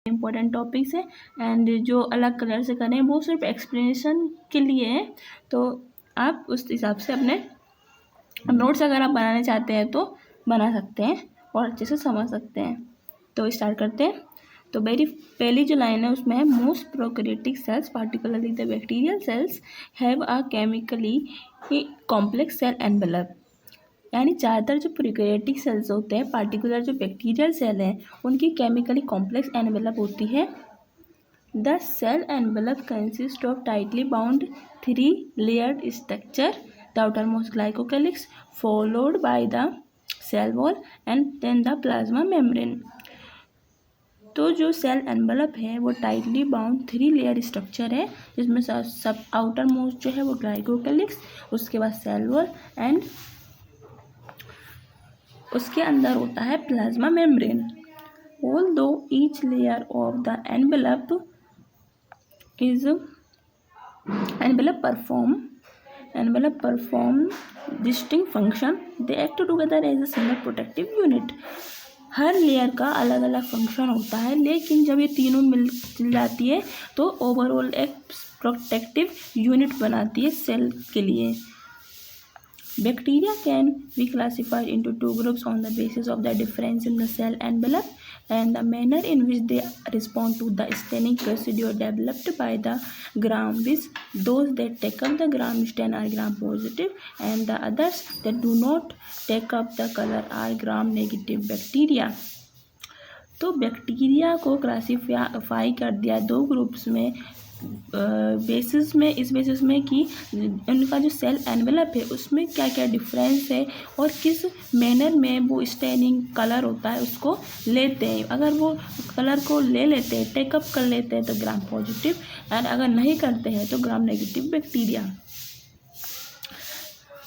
Important topics है and जो अलग कलर से करें वो सिर्फ एक्सप्लेनेशन के लिए है, तो आप उस हिसाब से अपने नोट्स अगर आप बनाने चाहते हैं तो बना सकते हैं और अच्छे से समझ सकते हैं। तो स्टार्ट करते हैं। तो मेरी पहली जो लाइन है उसमें है most prokaryotic cells particularly the bacterial cells have a chemically complex cell envelope. यानी ज़्यादातर जो प्रोकैरियोटिक सेल्स होते हैं, पार्टिकुलर जो बैक्टीरियल सेल हैं, उनकी केमिकली कॉम्प्लेक्स एनवेलप होती है। The cell envelope consist of tightly bound 3 layered structure, the outermost glycocalyx followed by the cell wall and then the plasma membrane। तो जो सेल एनवेलप है वो टाइटली बाउंड 3 लेयर स्ट्रक्चर है, जिसमें सब outer most जो है वो ग्लाइकोकैलिक्स, उसके बाद सेल वॉल एंड उसके अंदर होता है plasma membrane. Although each layer of the envelope perform distinct function, they act together as a single protective unit। Her layer का अलग अलग फंक्शन होता है, लेकिन जब ये तीनों मिल जाती है तो ओवरऑल एक प्रोटेक्टिव यूनिट बनाती है सेल के लिए। Bacteria can be classified into 2 groups on the basis of the difference in the cell envelope and the manner in which they respond to the staining procedure developed by the gram, which those that take up the gram stain are gram positive and the others that do not take up the color are gram negative bacteria। तो bacteria को classify कर दिया 2 groups में basis में, इस basis में कि उनका जो सेल एनवेलप है उसमें क्या क्या डिफरेंस है और किस मैनर में वो स्टेनिंग कलर होता है उसको लेते हैं। अगर वो कलर को ले लेते हैं, टेकअप कर लेते हैं तो ग्राम पॉजिटिव, और अगर नहीं करते हैं तो gram negative bacteria.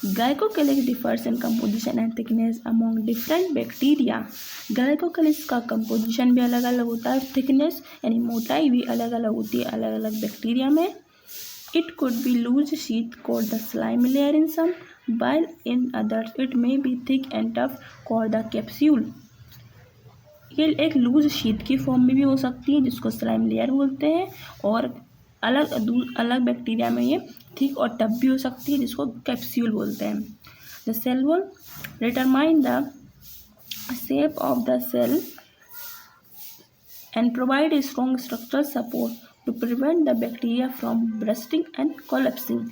Glycocalyx differs in composition and thickness among different bacteria. Glycocalyx का कंपोजिशन भी अलग अलग होता है, थिकनेस यानी मोटाई भी अलग अलग होती है अलग अलग बैक्टीरिया में। It could be loose sheet called the slime layer in some, while in others it may be thick and tough called the capsule। ये एक लूज शीट की फॉर्म में भी हो सकती है जिसको स्लाइम लेयर बोलते हैं, और अलग बैक्टीरिया में ये थिक और टफ भी हो सकती है जिसको कैप्सूल बोलते हैं। The cell wall determine the shape of the cell and provide a strong structural support to prevent the bacteria from bursting and collapsing.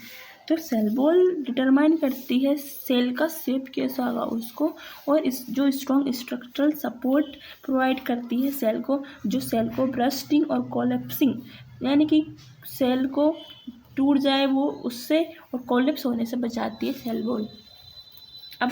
तो सेल वॉल डिटरमाइन करती है सेल का शेप कैसा होगा उसको, और इस जो स्ट्रॉन्ग स्ट्रक्चरल सपोर्ट प्रोवाइड करती है सेल को, जो सेल को ब्रस्टिंग और कोलेप्सिंग यानी कि सेल को टूट जाए वो उससे और कोलेप्स होने से बचाती है सेल वॉल। अब